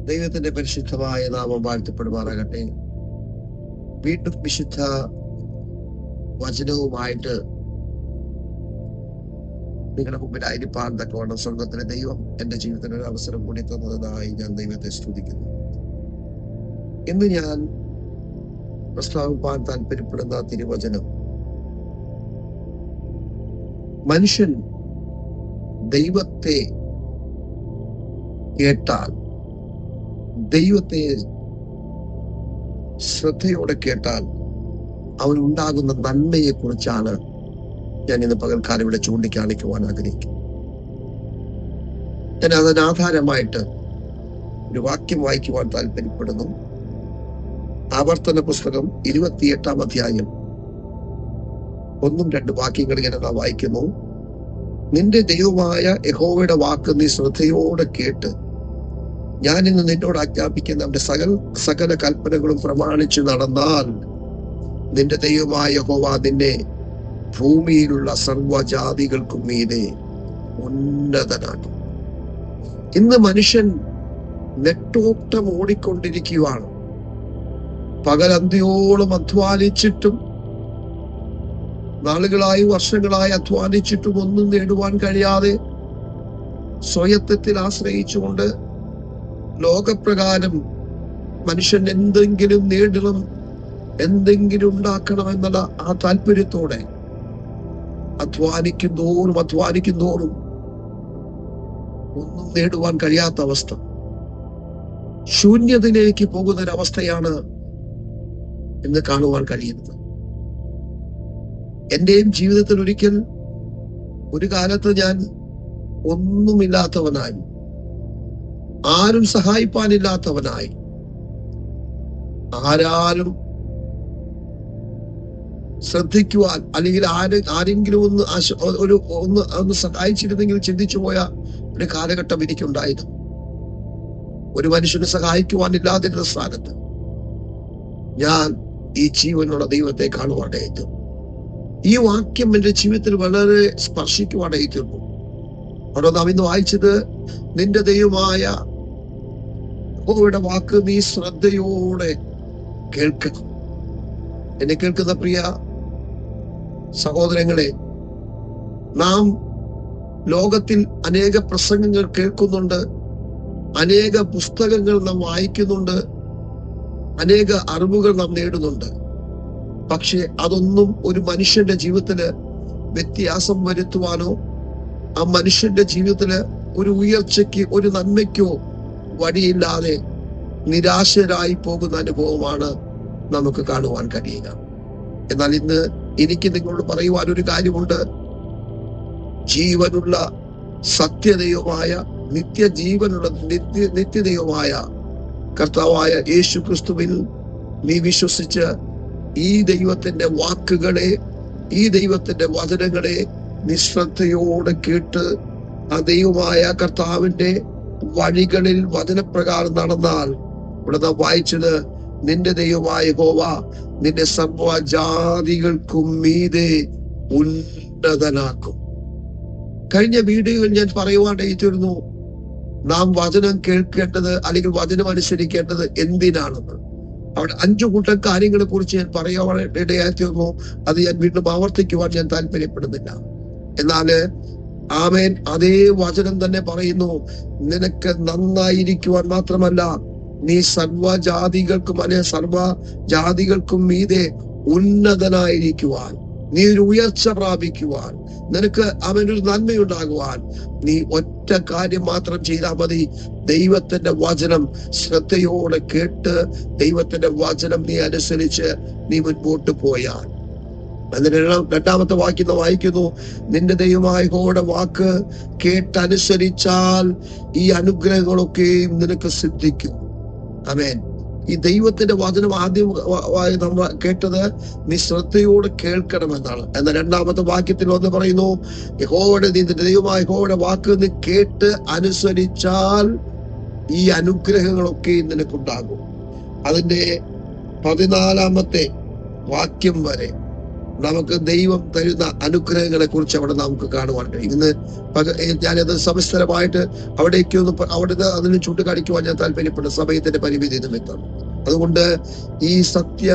ദൈവത്തിന്റെ പരിശുദ്ധമായ നാമം വാഴ്ത്തപ്പെടുമാറാകട്ടെ. വീണ്ടും വിശുദ്ധ വചനവുമായിട്ട് നിങ്ങളുടെ മുമ്പിലായിരിക്കാൻ തക്കവണ്ണം സ്വർഗത്തിലെ ദൈവം എന്റെ ജീവിതത്തിന് ഒരു അവസരം കൂടി തന്നതായി ഞാൻ ദൈവത്തെ സ്തുതിക്കുന്നു. ഇന്ന് ഞാൻ പ്രസ്താവിപ്പാൻ താല്പര്യപ്പെടുന്ന തിരുവചനം, മനുഷ്യൻ ദൈവത്തെ കേട്ടാൽ, ദൈവത്തെ ശ്രദ്ധയോടെ കേട്ടാൽ അവനുണ്ടാകുന്ന നന്മയെ കുറിച്ചാണ് ഞാൻ ഇന്ന് പകൽക്കാലം ഇവിടെ ചൂണ്ടിക്കാണിക്കുവാൻ ആഗ്രഹിക്കുന്നു. ഞാൻ അതിനാധാരമായിട്ട് ഒരു വാക്യം വായിക്കുവാൻ താല്പര്യപ്പെടുന്നു. ആവർത്തന പുസ്തകം 28-ാം അധ്യായം 1-2 വാക്യങ്ങൾ ഇങ്ങനെ നാം വായിക്കുന്നു. നിന്റെ ദൈവമായ യഹോവയുടെ വാക്ക് നീ ശ്രദ്ധയോടെ കേട്ട് ഞാൻ ഇന്ന് നിന്നോട് ആജ്ഞാപിക്കുന്ന അവന്റെ സകല കൽപ്പനകളും പ്രമാണിച്ചു നടന്നാൽ നിന്റെ ദൈവമായ യഹോവ നിന്നെ ഭൂമിയിലുള്ള സർവ്വജാതികൾക്കും മീതെ ഉന്നതനാക്കും. ഇന്ന് മനുഷ്യൻ നെട്ടോട്ടം ഓടിക്കൊണ്ടിരിക്കുകയാണ്. പകലന്തിയോളം അധ്വാനിച്ചിട്ടും, നാളുകളായി വർഷങ്ങളായി അധ്വാനിച്ചിട്ടും ഒന്നും നേടുവാൻ കഴിയാതെ സ്വയത്വത്തിൽ ആശ്രയിച്ചുകൊണ്ട് ലോകപ്രകാരം മനുഷ്യൻ എന്തെങ്കിലും നേടണം, എന്തെങ്കിലും ഉണ്ടാക്കണം എന്നുള്ള ആ താല്പര്യത്തോടെ അധ്വാനിക്കും തോറും ഒന്നും നേടുവാൻ കഴിയാത്ത അവസ്ഥ, ശൂന്യതയിലേക്ക് പോകുന്നൊരവസ്ഥയാണ് ഇന്ന് കാണുവാൻ കഴിയുന്നത്. എന്റെയും ജീവിതത്തിൽ ഒരു കാലത്ത് ഞാൻ ഒന്നുമില്ലാത്തവനായി, ആരും സഹായിപ്പാനില്ലാത്തവനായി, ആരാരും ശ്രദ്ധിക്കുവാൻ അല്ലെങ്കിൽ ആരെങ്കിലും ഒന്ന് സഹായിച്ചിരുന്നെങ്കിൽ ചിന്തിച്ചു പോയ ഒരു കാലഘട്ടം എനിക്കുണ്ടായിരുന്നു. ഒരു മനുഷ്യന് സഹായിക്കുവാനില്ലാതിരുന്ന സ്ഥാനത്ത് ഞാൻ ഈ ജീവനുള്ള ദൈവത്തെ കാണുവാനായിട്ട്, ഈ വാക്യം എന്റെ ജീവിതത്തിൽ വളരെ സ്പർശിക്കുവാനായിത്തീർന്നു. അവിടെ നാം ഇന്ന് വായിച്ചത്, നിന്റെ ദൈവമായ യഹോവയുടെ വാക്ക് നീ ശ്രദ്ധയോടെ കേൾക്കണം. എന്നെ കേൾക്കുന്ന പ്രിയ സഹോദരങ്ങളെ, നാം ലോകത്തിൽ അനേക പ്രസംഗങ്ങൾ കേൾക്കുന്നുണ്ട്, അനേക പുസ്തകങ്ങൾ നാം വായിക്കുന്നുണ്ട്, അനേക അറിവുകൾ നാം നേടുന്നുണ്ട്. പക്ഷെ അതൊന്നും ഒരു മനുഷ്യന്റെ ജീവിതത്തില് വ്യത്യാസം വരുത്തുവാനോ, ആ മനുഷ്യന്റെ ജീവിതത്തില് ഒരു ഉയർച്ചയ്ക്ക്, ഒരു നന്മയ്ക്കോ വഴിയില്ലാതെ നിരാശരായി പോകുന്ന അനുഭവമാണ് നമുക്ക് കാണുവാൻ കഴിയുക. എന്നാൽ ഇന്ന് എനിക്ക് നിങ്ങളോട് പറയുവാൻ ഒരു കാര്യമുണ്ട്. ജീവനുള്ള സത്യദൈവമായ, നിത്യദൈവമായ കർത്താവായ യേശു ക്രിസ്തുവിൽ നീ വിശ്വസിച്ച് ഈ ദൈവത്തിന്റെ വാക്കുകളെ, ഈ ദൈവത്തിന്റെ വചനങ്ങളെ നിശ്രദ്ധയോടെ കേട്ട് ആ ദൈവമായ കർത്താവിന്റെ വഴികളിൽ വചനപ്രകാരം നടന്നാൽ, ഇവിടെ നാം വായിച്ചത്, നിന്റെ ദൈവമായ യഹോവ നിന്റെ സർവ്വജാതികൾക്കും മീതെ ഉന്നതനാക്കും. കഴിഞ്ഞ വീഡിയോയിൽ ഞാൻ പറയുവാനായിത്തീർന്നു, നാം വചനം കേൾക്കേണ്ടത് അല്ലെങ്കിൽ വചനം അനുസരിക്കേണ്ടത് എന്തിനാണെന്ന്. അവിടെ 5 കൂട്ടം കാര്യങ്ങളെ കുറിച്ച് ഞാൻ പറയാനിടയായിത്തീർന്നു. അത് ഞാൻ വീണ്ടും ആവർത്തിക്കുവാൻ ഞാൻ താല്പര്യപ്പെടുന്നില്ല. എന്നാല് ആമേൻ, അതേ വചനം തന്നെ പറയുന്നു, നിനക്ക് നന്നായിരിക്കുവാൻ മാത്രമല്ല, നീ സർവ്വജാതികൾക്കും മീതെ ഉന്നതനായിരിക്കുവാൻ, നീ ഒരു ഉയർച്ച പ്രാപിക്കുവാൻ, നിനക്ക് അവനൊരു നന്മയുണ്ടാകുവാൻ നീ ഒറ്റ കാര്യം മാത്രം ചെയ്താൽ മതി. ദൈവത്തിന്റെ വചനം ശ്രദ്ധയോടെ കേട്ട് ദൈവത്തിന്റെ വചനം നീ അനുസരിച്ച് നീ മുൻപോട്ട് പോയാൽ. അതിന് 2-ാമത്തെ വാക്യം വായിക്കുന്നു, നിന്റെ ദൈവമായ യഹോവയുടെ വാക്ക് കേട്ടനുസരിച്ചാൽ ഈ അനുഗ്രഹങ്ങളൊക്കെയും നിനക്ക് സിദ്ധിക്കും. ആമേൻ. ഈ ദൈവത്തിന്റെ വചനം ആദ്യം നമ്മൾ കേട്ടത് നീ ശ്രദ്ധയോടെ കേൾക്കണമെന്നാണ്. എന്നാൽ 2-ാമത്തെ വാക്യത്തിൽ വന്ന് പറയുന്നു, നിന്റെ ദൈവമായ യഹോവയുടെ വാക്ക് നീ കേട്ട് അനുസരിച്ചാൽ ഈ അനുഗ്രഹങ്ങളൊക്കെ നിനക്കുണ്ടാകും. അതിന്റെ 14-ാമത്തെ വാക്യം വരെ നമുക്ക് ദൈവം തരുന്ന അനുഗ്രഹങ്ങളെ കുറിച്ച് അവിടെ നമുക്ക് കാണുവാൻ കഴിയും. ഇന്ന് ഞാനത് സവിസ്തരമായിട്ട് അവിടുന്ന് അതിന് ചൂണ്ടിക്കാണിക്കുവാൻ ഞാൻ താല്പര്യപ്പെട്ട സമയത്തിന്റെ പരിമിതി നിമിത്തം. അതുകൊണ്ട് ഈ സത്യ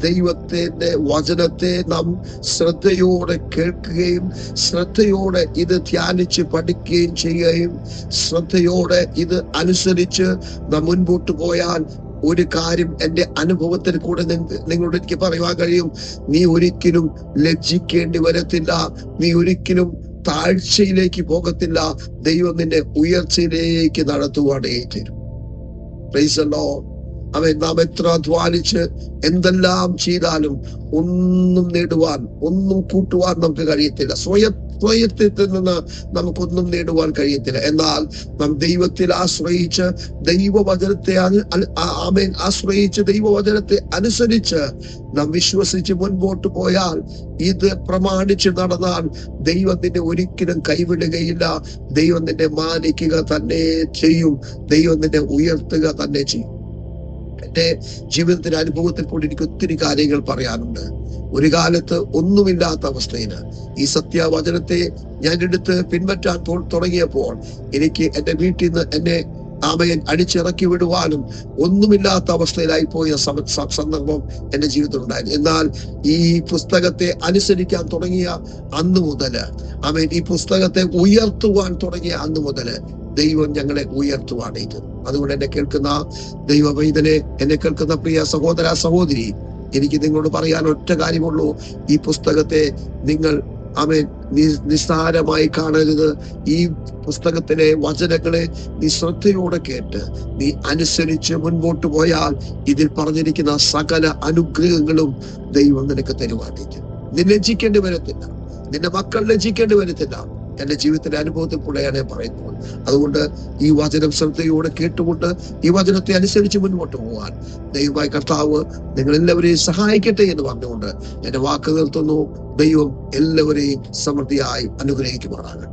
ദൈവത്തിന്റെ വചനത്തെ നാം ശ്രദ്ധയോടെ കേൾക്കുകയും ശ്രദ്ധയോടെ ഇത് ധ്യാനിച്ച് പഠിക്കുകയും ചെയ്യുകയും ശ്രദ്ധയോടെ ഇത് അനുസരിച്ച് നാം മുൻപോട്ട് പോയാൽ ഒരു കാര്യം എന്റെ അനുഭവത്തിൽ കൂടെ നിങ്ങളോട് എനിക്ക് പറയുവാൻ കഴിയും. നീ ഒരിക്കലും ലജ്ജിക്കേണ്ടി വരത്തില്ല, നീ ഒരിക്കലും താഴ്ചയിലേക്ക് പോകത്തില്ല. ദൈവം നിന്നെ ഉയർച്ചയിലേക്ക് നടത്തുവാനേ തരും. Praise the Lord. നാം എത്ര അധ്വാനിച്ച് എന്തെല്ലാം ചെയ്താലും ഒന്നും നേടുവാൻ, ഒന്നും കൂട്ടുവാൻ നമുക്ക് കഴിയത്തില്ല. സ്വയത്തിൽ നിന്ന് നമുക്കൊന്നും നേടുവാൻ കഴിയത്തില്ല. എന്നാൽ നാം ദൈവത്തിൽ ആശ്രയിച്ച് ദൈവവചനത്തെ ആശ്രയിച്ച് ദൈവവചനത്തെ അനുസരിച്ച് നാം വിശ്വസിച്ച് മുൻപോട്ട് പോയാൽ, ഇത് പ്രമാണിച്ച് നടന്നാൽ ദൈവം നിന്നെ ഒരിക്കലും കൈവിടുകയില്ല. ദൈവം നിന്നെ മാനിക്കുക തന്നെ ചെയ്യും. ദൈവം നിന്നെ ഉയർത്തുക തന്നെ ചെയ്യും. എന്റെ ജീവിതത്തിന്റെ അനുഭവത്തിൽ കൂടി എനിക്ക് ഒത്തിരി കാര്യങ്ങൾ പറയാനുണ്ട്. ഒരു കാലത്ത് ഒന്നുമില്ലാത്ത അവസ്ഥയില് ഈ സത്യവചനത്തെ ഞാൻ എടുത്ത് പിൻപറ്റാൻ തുടങ്ങിയപ്പോൾ എനിക്ക് എന്റെ വീട്ടിൽ നിന്ന് എന്നെ അടിച്ചിറക്കി വിടുവാനും ഒന്നുമില്ലാത്ത അവസ്ഥയിലായി പോയ സന്ദർഭം എന്റെ ജീവിതത്തിൽ ഉണ്ടായിരുന്നു. എന്നാൽ ഈ പുസ്തകത്തെ അനുസരിക്കാൻ തുടങ്ങിയ അന്ന് മുതല് ഈ പുസ്തകത്തെ ഉയർത്തുവാൻ തുടങ്ങിയ അന്ന് മുതല് ദൈവം ഞങ്ങളെ ഉയർത്തുവാണേക്ക്. അതുകൊണ്ട് എന്നെ കേൾക്കുന്ന ദൈവവൈതനെ, എന്നെ കേൾക്കുന്ന പ്രിയ സഹോദര സഹോദരി, എനിക്ക് നിങ്ങളോട് പറയാൻ ഒറ്റ കാര്യമുള്ളൂ. ഈ പുസ്തകത്തെ നിങ്ങൾ നിസ്സാരമായി കാണരുത്. ഈ പുസ്തകത്തിലെ വചനങ്ങളെ നീ ശ്രദ്ധയോടെ കേട്ട് നീ അനുസരിച്ച് മുൻപോട്ട് പോയാൽ ഇതിൽ പറഞ്ഞിരിക്കുന്ന സകല അനുഗ്രഹങ്ങളും ദൈവം നിനക്ക് തരുവാനേക്ക്. നീ ലജ്ജിക്കേണ്ടി വരത്തില്ല, നിന്റെ മക്കൾ ലജ്ജിക്കേണ്ടി വരത്തില്ല. എന്റെ ജീവിതത്തിന്റെ അനുഭവത്തിൽ കൂടെയാണ് ഞാൻ പറയുന്നത്. അതുകൊണ്ട് ഈ വചനം ശ്രദ്ധയോടെ കേട്ടുകൊണ്ട് ഈ വചനത്തെ അനുസരിച്ച് മുൻപോട്ട് പോകാൻ ദൈവമായ കർത്താവ് നിങ്ങൾ എല്ലാവരെയും സഹായിക്കട്ടെ എന്ന് പറഞ്ഞുകൊണ്ട് എന്റെ വാക്ക് നിർത്തുന്നു. ദൈവം എല്ലാവരെയും സമൃദ്ധിയായി അനുഗ്രഹിക്കുമാറാകട്ടെ.